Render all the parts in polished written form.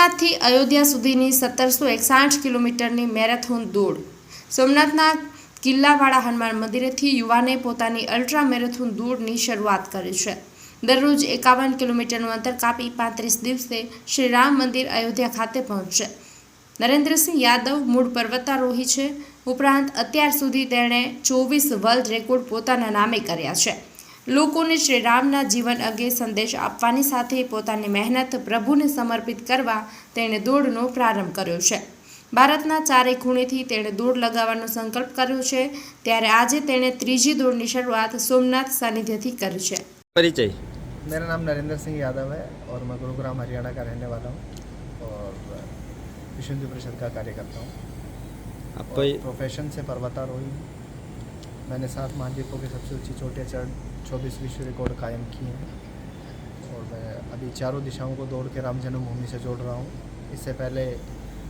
સોમનાથથી અયોધ્યા સુધીની 1761 કિલોમીટરની મેરેથોન દોડ। સોમનાથના કિલ્લાવાળા હનુમાન મંદિરેથી યુવાને પોતાની અલ્ટ્રા મેરેથોન દોડની શરૂઆત કરી છે। દરરોજ 51 કિલોમીટરનું અંતર કાપી 35 દિવસે શ્રી રામ મંદિર અયોધ્યા ખાતે પહોંચશે। નરેન્દ્રસિંહ યાદવ મૂળ પર્વતારોહી છે। ઉપરાંત અત્યાર સુધી તેણે 24 વર્લ્ડ રેકોર્ડ પોતાના નામે કર્યા છે। લોકોને શ્રી રામના જીવન અંગે સંદેશ આપવાની સાથે પોતાની મહેનત પ્રભુને સમર્પિત કરવા તેણે દોડનો પ્રારંભ કર્યો છે। ભારતના ચારે ખૂણેથી તેણે દોડ લગાવવાનો સંકલ્પ કર્યો છે, ત્યારે આજે તેણે ત્રીજી દોડની શરૂઆત સોમનાથ સાનિધ્યથી કરી છે। परिचय। मेरा नाम नरेंद्र सिंह यादव है और मैं गुरुग्राम हरियाणा का रहने वाला हूँ और विश्व हिंदू परिषद का कार्य करता हूँ। आपको प्रोफेशन से पर्वतारोही हूँ। मैंने 7 महाद्वीपों की सबसे ऊंची चोटियाँ चढ़ 24 विश्व रिकॉर्ड कायम किए हैं और मैं अभी चारों दिशाओं को दौड़ के राम जन्मभूमि से जोड़ रहा हूँ। इससे पहले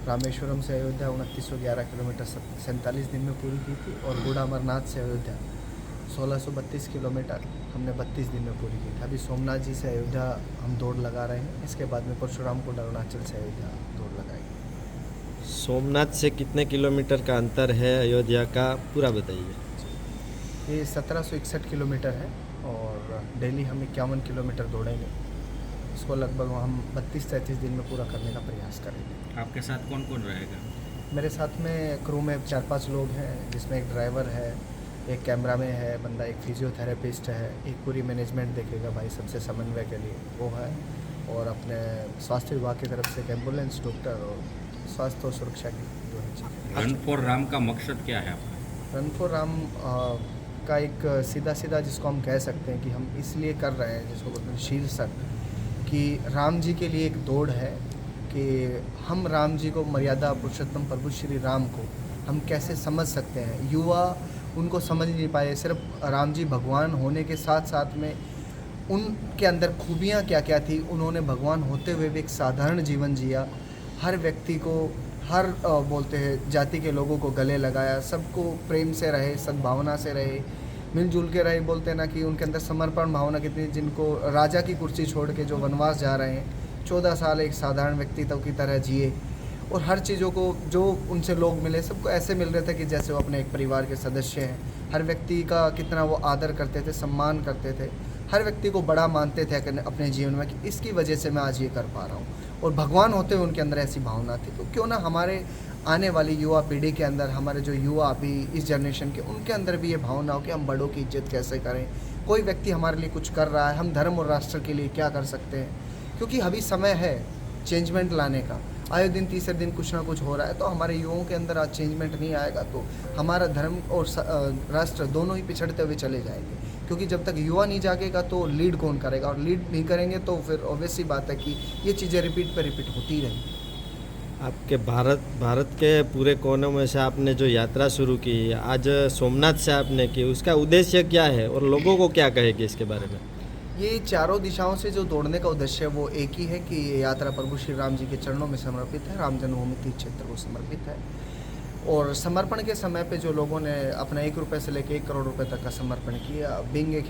रामेश्वरम से अयोध्या 2911 किलोमीटर 47 दिन में पूरी की थी और बूढ़ा अमरनाथ से अयोध्या 1632 किलोमीटर हमने 32 दिन में पूरी की थी। अभी सोमनाथ जी से अयोध्या हम दौड़ लगा रहे हैं। इसके बाद में परशुराम को अरुणाचल से अयोध्या दौड़ लगाएंगे। सोमनाथ से कितने किलोमीटर का अंतर है अयोध्या का, पूरा बताइए। ये 1761 किलोमीटर है और डेली हम 51 किलोमीटर दौड़ेंगे। इसको लगभग हम 32-33 दिन में पूरा करने का प्रयास करेंगे। आपके साथ कौन कौन रहेगा? मेरे साथ में क्रू में 4-5 लोग हैं, जिसमें एक ड्राइवर है, एक कैमरा में है बंदा, एक फिजियोथेरेपिस्ट है, एक पूरी मैनेजमेंट देखेगा भाई सबसे समन्वय के लिए वो है, और अपने स्वास्थ्य विभाग की तरफ से एक एम्बुलेंस, डॉक्टर और स्वास्थ्य और सुरक्षा की जो है चीज़ें। रन फॉर राम का मकसद क्या है आपका? रन फॉर राम का एक सीधा जिसको हम कह सकते हैं कि हम इसलिए कर रहे हैं, जिसको बोलते हैं शीर्षक, कि राम जी के लिए एक दौड़ है कि हम राम जी को, मर्यादा पुरुषोत्तम प्रभु श्री राम को हम कैसे समझ सकते हैं। युवा उनको समझ नहीं पाए, सिर्फ राम जी भगवान होने के साथ साथ में उनके अंदर खूबियाँ क्या क्या थी, उन्होंने भगवान होते हुए भी एक साधारण जीवन जिया। हर व्यक्ति को, हर बोलते हैं जाति के लोगों को गले लगाया, सबको प्रेम से रहे, सद्भावना से रहे, मिलजुल के रहे। बोलते हैं ना कि उनके अंदर समर्पण भावना कितनी, जिनको राजा की कुर्सी छोड़ के जो वनवास जा रहे हैं 14 साल एक साधारण व्यक्तित्व की तरह जिए, और हर चीज़ों को जो उनसे लोग मिले सबको ऐसे मिल रहे थे कि जैसे वो अपने एक परिवार के सदस्य हैं। हर व्यक्ति का कितना वो आदर करते थे, सम्मान करते थे, हर व्यक्ति को बड़ा मानते थे अपने जीवन में कि इसकी वजह से मैं आज ये कर पा रहा हूँ, और भगवान होते हुए उनके अंदर ऐसी भावना थी। तो क्यों ना हमारे आने वाली युवा पीढ़ी के अंदर, हमारे जो युवा अभी इस जनरेशन के, उनके अंदर भी ये भावना हो कि हम बड़ों की इज्जत कैसे करें, कोई व्यक्ति हमारे लिए कुछ कर रहा है, हम धर्म और राष्ट्र के लिए क्या कर सकते हैं। क्योंकि अभी समय है चेंजमेंट लाने का, आए दिन तीसरे दिन कुछ ना कुछ हो रहा है। तो हमारे युवाओं के अंदर आज चेंजमेंट नहीं आएगा तो हमारा धर्म और राष्ट्र दोनों ही पिछड़ते हुए चले जाएंगे। क्योंकि जब तक युवा नहीं जागेगा तो लीड कौन करेगा, और लीड नहीं करेंगे तो फिर ऑब्वियस सी बात है कि ये चीज़ें रिपीट पे रिपीट होती रहेंगी। आपके भारत के पूरे कोनों में से आपने जो यात्रा शुरू की, आज सोमनाथ से आपने की, उसका उद्देश्य क्या है और लोगों को क्या कहेगी इसके बारे में? ये चारों दिशाओं से जो दौड़ने का उद्देश्य है वो एक ही है कि ये यात्रा प्रभु श्री राम जी के चरणों में समर्पित है, राम जन्मभूमि तीर्थ क्षेत्र को समर्पित है। और समर्पण के समय पे जो लोगों ने अपना 1 रुपये से लेकर 1 करोड़ रुपए तक का समर्पण किया, बीइंग ए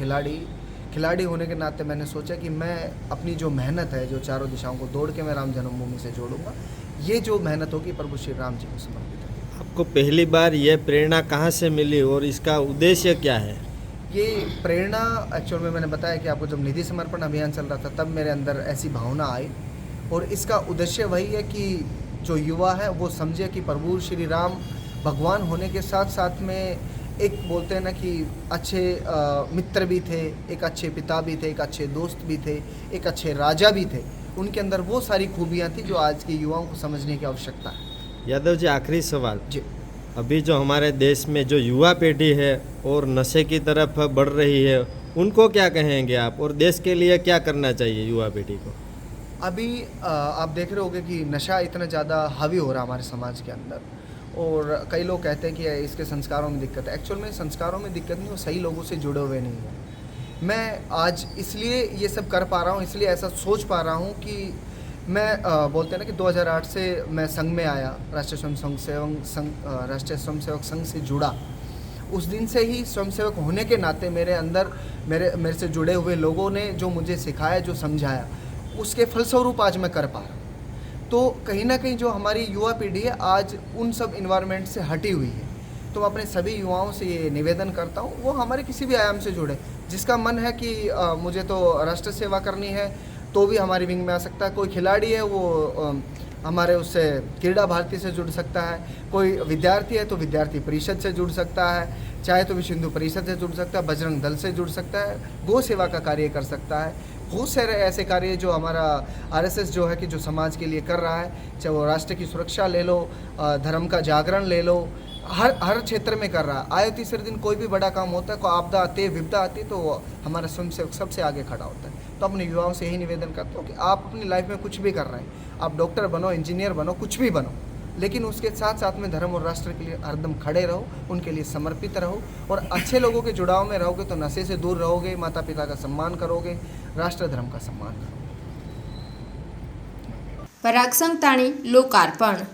खिलाड़ी होने के नाते मैंने सोचा कि मैं अपनी जो मेहनत है, जो चारों दिशाओं को दौड़ के मैं राम जन्मभूमि से जोड़ूंगा, ये जो मेहनत होगी प्रभु श्री राम जी को समर्पित है। आपको पहली बार ये प्रेरणा कहाँ से मिली और इसका उद्देश्य क्या है? ये प्रेरणा एक्चुअल में मैंने बताया कि आपको जब निधि समर्पण अभियान चल रहा था तब मेरे अंदर ऐसी भावना आई, और इसका उद्देश्य वही है कि जो युवा है वो समझे कि प्रभु श्री राम भगवान होने के साथ साथ में एक, बोलते हैं ना कि अच्छे मित्र भी थे, एक अच्छे पिता भी थे, एक अच्छे दोस्त भी थे, एक अच्छे राजा भी थे। उनके अंदर वो सारी खूबियाँ थी जो आज के युवाओं को समझने की आवश्यकता है। यादव जी, आखिरी सवाल जी, अभी जो हमारे देश में जो युवा पीढ़ी है और नशे की तरफ बढ़ रही है, उनको क्या कहेंगे आप, और देश के लिए क्या करना चाहिए युवा पीढ़ी को? अभी आप देख रहे होंगे कि नशा इतना ज़्यादा हावी हो रहा है हमारे समाज के अंदर, और कई लोग कहते हैं कि इसके संस्कारों में दिक्कत है। एक्चुअल में संस्कारों में दिक्कत नहीं, वो सही लोगों से जुड़े हुए नहीं हैं। मैं आज इसलिए ये सब कर पा रहा हूँ, इसलिए ऐसा सोच पा रहा हूँ कि मैं बोलते हैं ना कि 2008 से मैं संघ में आया, राष्ट्रीय स्वयंसेवक संघ से जुड़ा। उस दिन से ही स्वयंसेवक होने के नाते मेरे अंदर मेरे से जुड़े हुए लोगों ने जो मुझे सिखाया, जो समझाया, उसके फलस्वरूप आज मैं कर पा रहा हूँ। तो कहीं ना कहीं जो हमारी युवा पीढ़ी है आज उन सब इन्वायरमेंट से हटी हुई है। तो मैं अपने सभी युवाओं से ये निवेदन करता हूँ, वो हमारे किसी भी आयाम से जुड़े, जिसका मन है कि मुझे तो राष्ट्र सेवा करनी है तो भी हमारी विंग में आ सकता है। कोई खिलाड़ी है वो हमारे उससे क्रीड़ा भारती से जुड़ सकता है, कोई विद्यार्थी है तो विद्यार्थी परिषद से जुड़ सकता है, चाहे तो विश्व हिंदू परिषद से जुड़ सकता है, बजरंग दल से जुड़ सकता है, गौ सेवा का कार्य कर सकता है। बहुत सारे ऐसे कार्य जो हमारा आरएसएस जो है कि जो समाज के लिए कर रहा है, चाहे वो राष्ट्र की सुरक्षा ले लो, धर्म का जागरण ले लो, हर क्षेत्र में कर रहा है। आए तीसरे दिन कोई भी बड़ा काम होता है, कोई आपदा आती है, विपदा आती है, तो हमारा स्वयंसेवक सबसे आगे खड़ा होता है। तो अपने युवाओं से यही निवेदन करता हूँ कि आप अपनी लाइफ में कुछ भी कर रहे हैं, आप डॉक्टर बनो, इंजीनियर बनो, कुछ भी बनो, लेकिन उसके साथ साथ में धर्म और राष्ट्र के लिए हरदम खड़े रहो, उनके लिए समर्पित रहो और अच्छे लोगों के जुड़ाव में रहोगे तो नशे से दूर रहोगे, माता पिता का सम्मान करोगे, राष्ट्र धर्म का सम्मान करोगे। पराग संताणी, लोकार्पण।